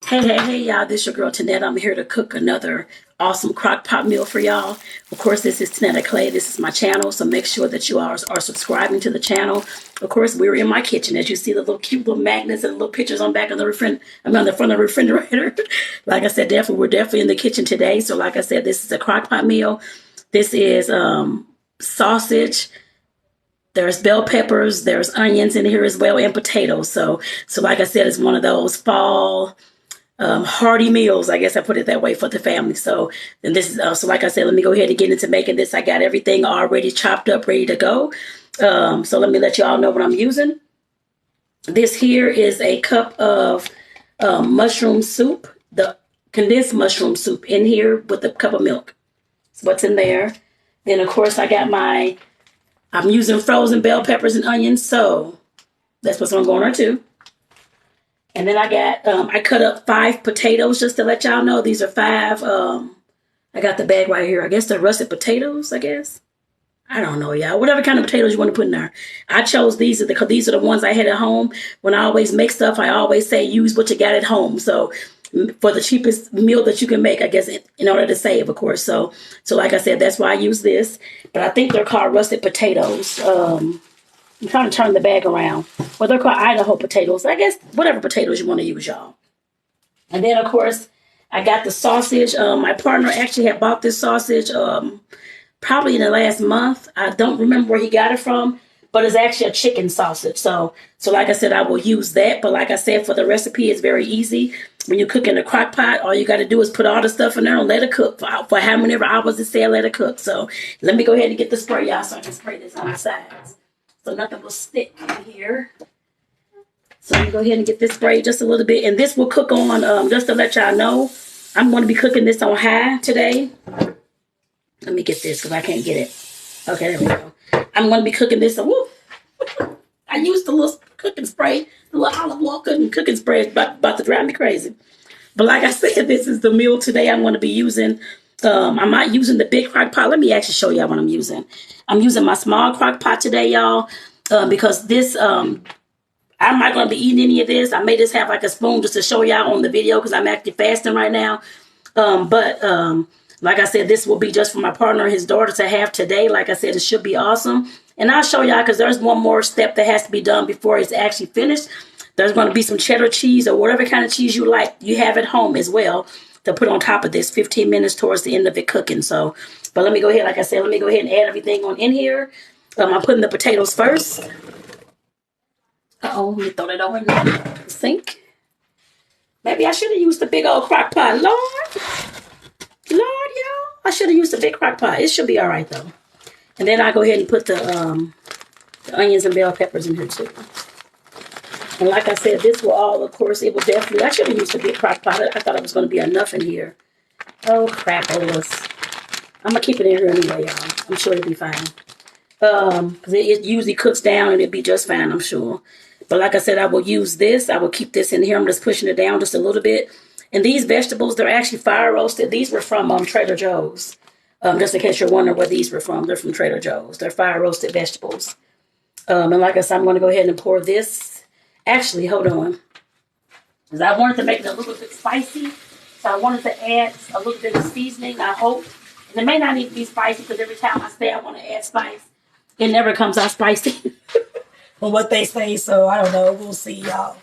Hey, y'all, this is your girl, Tanetta. I'm here to cook another awesome crock pot meal for y'all. Of course, this is Tanetta Clay. This is my channel, so make sure that you are subscribing to the channel. Of course, we're in my kitchen. As you see, the little cute little magnets and little pictures on back of the on the front of the refrigerator. Like I said, we're definitely in the kitchen today. So like I said, this is a crock pot meal. This is sausage. There's bell peppers, there's onions in here as well, and potatoes. So like I said, it's one of those fall hearty meals, I guess I put it that way, for the family. So, and this is so like I said, let me go ahead and get into making this. I got everything already chopped up, ready to go. So let me let you all know what I'm using. This here is a cup of mushroom soup, the condensed mushroom soup in here with a cup of milk. That's what's in there. Then of course I got I'm using frozen bell peppers and onions, so that's what's going on too. And then I got, I cut up 5 potatoes just to let y'all know. These are 5, I got the bag right here. I guess they're russet potatoes, I guess. I don't know, y'all. Whatever kind of potatoes you want to put in there. I chose these because these are the ones I had at home. When I always make stuff, I always say use what you got at home. So for the cheapest meal that you can make, I guess, in order to save, of course. So like I said, that's why I use this. But I think they're called russet potatoes. I'm trying to turn the bag around. Well, they're called Idaho potatoes. I guess whatever potatoes you want to use, y'all. And then, of course, I got the sausage. My partner actually had bought this sausage probably in the last month. I don't remember where he got it from, but it's actually a chicken sausage. So like I said, I will use that. But like I said, for the recipe, it's very easy. When you cook in a crock pot, all you got to do is put all the stuff in there and let it cook for how many hours it said let it cook. So let me go ahead and get the spray, y'all, so I can spray this on the sides. So nothing will stick in here. So I'm going to go ahead and get this sprayed just a little bit. And this will cook on, just to let y'all know, I'm going to be cooking this on high today. Let me get this because I can't get it. Okay, there we go. I'm going to be cooking this. I used the little cooking spray, the little olive oil cooking spray. It's about to drive me crazy. But like I said, this is the meal today I'm going to be using. I'm not using the big crock pot. Let me actually show y'all what I'm using. I'm using my small crock pot today, y'all, because this, I'm not going to be eating any of this. I may just have like a spoon just to show y'all on the video because I'm actually fasting right now. But like I said, this will be just for my partner and his daughter to have today. Like I said, it should be awesome. And I'll show y'all because there's one more step that has to be done before it's actually finished. There's going to be some cheddar cheese or whatever kind of cheese you like, you have at home as well, to put on top of this 15 minutes towards the end of it cooking. So, but let me go ahead, like I said, let me go ahead and add everything on in here. I'm putting the potatoes first. Let me throw that over in the sink. Maybe I should have used the big old crock pot. Lord, y'all. I should have used the big crock pot. It should be all right, though. And then I'll go ahead and put the onions and bell peppers in here, too. And like I said, this will all, of course, it will definitely, I should have used a big crock pot. I thought it was going to be enough in here. Oh, crap, Olas. I'm going to keep it in here anyway, y'all. I'm sure it'll be fine. Because it usually cooks down and it'll be just fine, I'm sure. But like I said, I will use this. I will keep this in here. I'm just pushing it down just a little bit. And these vegetables, they're actually fire roasted. These were from Trader Joe's. Just in case you're wondering where these were from. They're from Trader Joe's. They're fire roasted vegetables. And like I said, I'm going to go ahead and pour this. Actually, hold on. Because I wanted to make it a little bit spicy. So I wanted to add a little bit of seasoning, I hope. And it may not need to be spicy because every time I say I want to add spice, it never comes out spicy. From what they say. So I don't know. We'll see, y'all.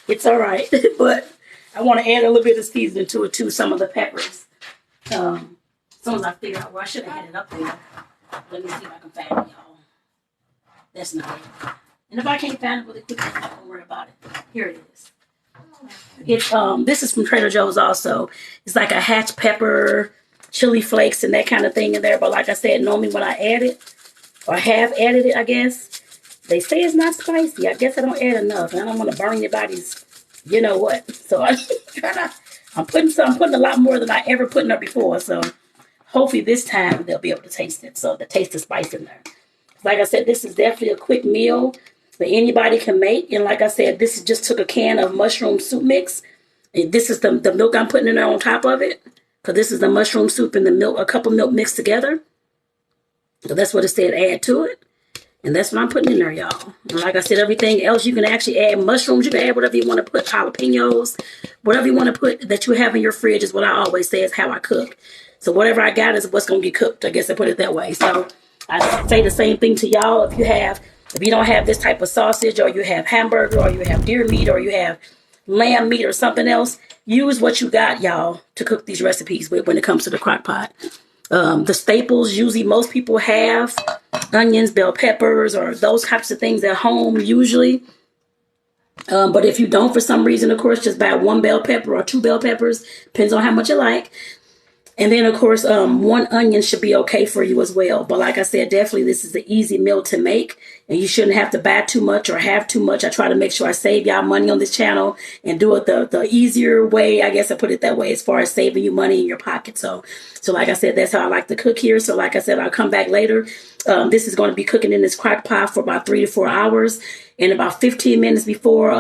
It's all right. But I want to add a little bit of seasoning to it, too. Some of the peppers. As soon as I figure out where I should have had it up there. Let me see if I can find it, y'all. That's not it. And if I can't find it really quickly, don't worry about it. Here it is. This is from Trader Joe's also. It's like a hatch pepper, chili flakes, and that kind of thing in there. But like I said, normally when I add it, or have added it, I guess, they say it's not spicy. I guess I don't add enough. And I don't want to burn your bodies. You know what? So I'm putting a lot more than I ever put in there before. So hopefully this time they'll be able to taste it. So the taste of spice in there. Like I said, this is definitely a quick meal that anybody can make. And like I said, this just took a can of mushroom soup mix. And this is the milk I'm putting in there on top of it. Because this is the mushroom soup and the milk, a cup of milk mixed together. So that's what it said, add to it. And that's what I'm putting in there, y'all. And like I said, everything else, you can actually add mushrooms. You can add whatever you want to put, jalapenos, whatever you want to put that you have in your fridge is what I always say is how I cook. So whatever I got is what's going to get cooked. I guess I put it that way. So I say the same thing to y'all. If you don't have this type of sausage, or you have hamburger, or you have deer meat, or you have lamb meat or something else, use what you got, y'all, to cook these recipes with when it comes to the crock pot. The staples usually most people have onions, bell peppers, or those types of things at home usually. But if you don't, for some reason, of course, just buy one bell pepper or two bell peppers. Depends on how much you like. And then, of course, one onion should be okay for you as well. But like I said, definitely this is an easy meal to make. And you shouldn't have to buy too much or have too much. I try to make sure I save y'all money on this channel and do it the easier way. I guess I put it that way as far as saving you money in your pocket. So like I said, that's how I like to cook here. So like I said, I'll come back later. This is going to be cooking in this crock pot for about 3 to 4 hours. And about 15 minutes before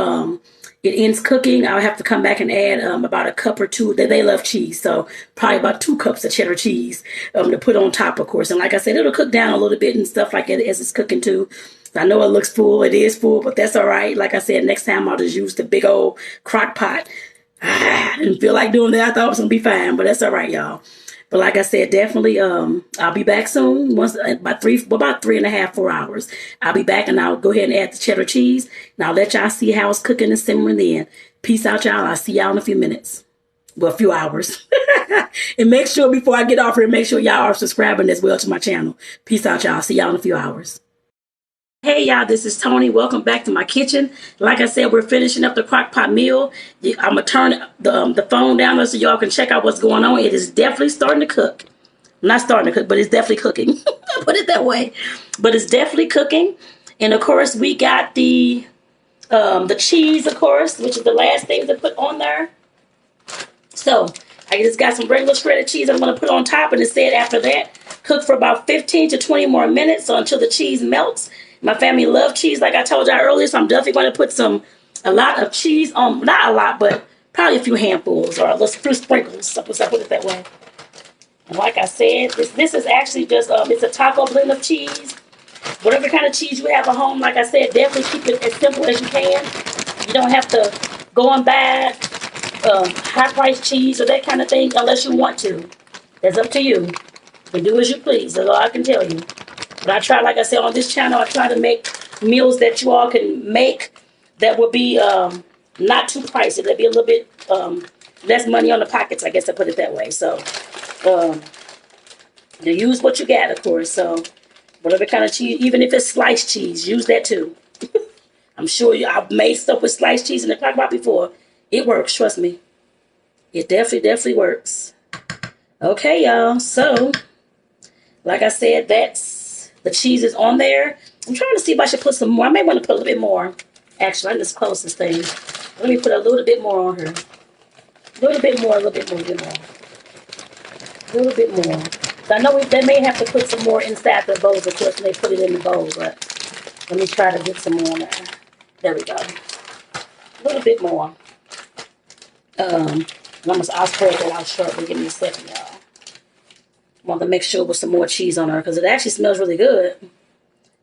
it ends cooking, I'll have to come back and add about a cup or two. They love cheese, so probably about 2 cups of cheddar cheese to put on top, of course. And like I said, it'll cook down a little bit and stuff like that as it's cooking too. I know it looks full. It is full, but that's all right. Like I said, next time I'll just use the big old crock pot. I didn't feel like doing that. I thought it was going to be fine, but that's all right, y'all. But like I said, definitely, I'll be back soon. About 3.5, 4 hours. I'll be back and I'll go ahead and add the cheddar cheese. And I'll let y'all see how it's cooking and simmering then. Peace out, y'all. I'll see y'all in a few minutes. Well, a few hours. And make sure before I get off here, make sure y'all are subscribing as well to my channel. Peace out, y'all. See y'all in a few hours. Hey y'all, this is Tony. Welcome back to my kitchen. Like I said, we're finishing up the crock pot meal. I'm going to turn the phone down so y'all can check out what's going on. It is definitely starting to cook. Not starting to cook, but it's definitely cooking. Put it that way. But it's definitely cooking. And of course, we got the cheese, of course, which is the last thing to put on there. So I just got some regular shredded cheese I'm going to put on top. And it said after that, cook for about 15 to 20 more minutes, so until the cheese melts. My family loves cheese, like I told y'all earlier, so I'm definitely going to put a lot of cheese on, not a lot, but probably a few handfuls or a few sprinkles, so I put it that way. And like I said, this is actually just, it's a taco blend of cheese. Whatever kind of cheese you have at home, like I said, definitely keep it as simple as you can. You don't have to go and buy high-priced cheese or that kind of thing unless you want to. That's up to you. You can do as you please, that's all I can tell you. But I try, like I said, on this channel, I try to make meals that you all can make that will be not too pricey. That'll be a little bit less money on the pockets, I guess I put it that way. So you use what you got, of course. So whatever kind of cheese, even if it's sliced cheese, use that too. I'm sure I've made stuff with sliced cheese in the crock pot before. It works, trust me. It definitely works. Okay, y'all. So, like I said, the cheese is on there. I'm trying to see if I should put some more. I may want to put a little bit more. Actually, I just close this thing. Let me put a little bit more on here. A little bit more. So I know they may have to put some more inside the bowls, of course, when they put it in the bowl, but let me try to get some more there. There we go. A little bit more. I'll spread that out shortly. Give me a second, y'all. Want to make sure with some more cheese on her because it actually smells really good.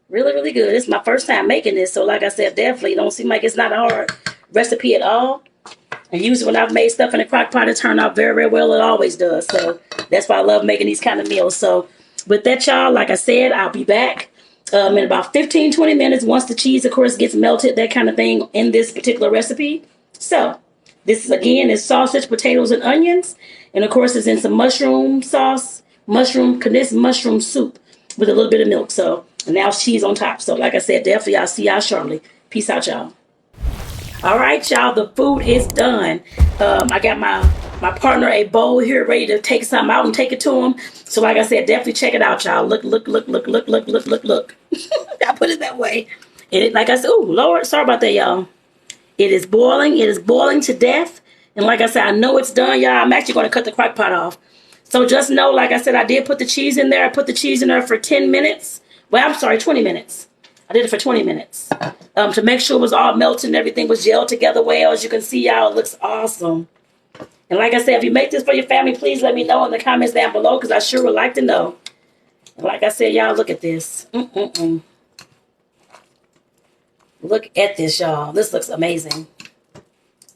Really good. It's my first time making this, so like I said, definitely don't seem like it's not a hard recipe at all. And usually when I've made stuff in the crock pot, it turned out very well. It always does. So that's why I love making these kind of meals. So with that, y'all, like I said, I'll be back in about 15-20 minutes once the cheese, of course, gets melted, that kind of thing in this particular recipe. So this is, again, is sausage, potatoes, and onions. And of course, it's in some mushroom sauce. Condensed mushroom soup with a little bit of milk. So, and now cheese on top. So, like I said, definitely I'll see y'all shortly. Peace out, y'all. All right, y'all, the food is done. I got my partner a bowl here ready to take something out and take it to him. So, like I said, definitely check it out, y'all. Look. I put it that way. And like I said, oh, Lord, sorry about that, y'all. It is boiling. It is boiling to death. And like I said, I know it's done, y'all. I'm actually going to cut the crock pot off. So just know, like I said, I did put the cheese in there. I put the cheese in there for 10 minutes. Well, I'm sorry, 20 minutes. I did it for 20 minutes. To make sure it was all melted and everything was gelled together well. As you can see, y'all, it looks awesome. And like I said, if you make this for your family, please let me know in the comments down below because I sure would like to know. And like I said, y'all, look at this. Look at this, y'all. This looks amazing.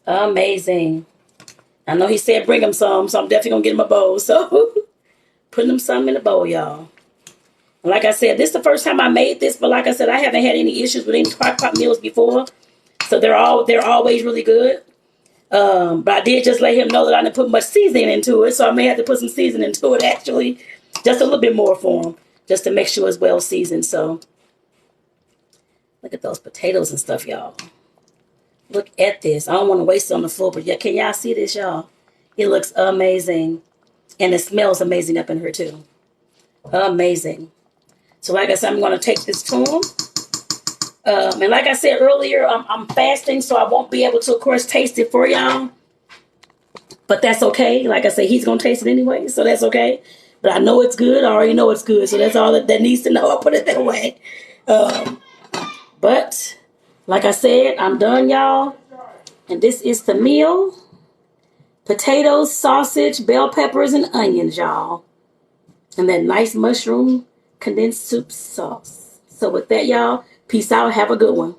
Amazing. I know he said bring him some, so I'm definitely going to get him a bowl. So, putting him some in the bowl, y'all. And like I said, this is the first time I made this, but like I said, I haven't had any issues with any crock-pot meals before. So, they're always really good. But I did just let him know that I didn't put much seasoning into it, so I may have to put some seasoning into it, actually. Just a little bit more for him, just to make sure it's well seasoned. So, look at those potatoes and stuff, y'all. Look at this. I don't want to waste it on the floor, but yeah, can y'all see this, y'all? It looks amazing. And it smells amazing up in here, too. Amazing. So, like I said, I'm going to take this to him. And like I said earlier, I'm fasting, so I won't be able to, of course, taste it for y'all. But that's okay. Like I said, he's going to taste it anyway, so that's okay. But I know it's good. I already know it's good, so that's all that needs to know. I'll put it that way. But, like I said, I'm done, y'all. And this is the meal. Potatoes, sausage, bell peppers, and onions, y'all. And that nice mushroom condensed soup sauce. So with that, y'all, peace out. Have a good one.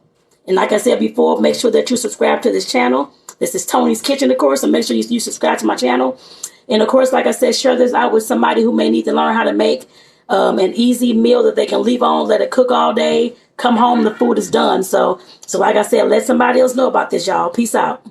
And like I said before, make sure that you subscribe to this channel. This is Tony's Kitchen, of course, so make sure you subscribe to my channel. And, of course, like I said, share this out with somebody who may need to learn how to make an easy meal that they can leave on, let it cook all day, come home, the food is done. So like I said, let somebody else know about this, y'all. Peace out.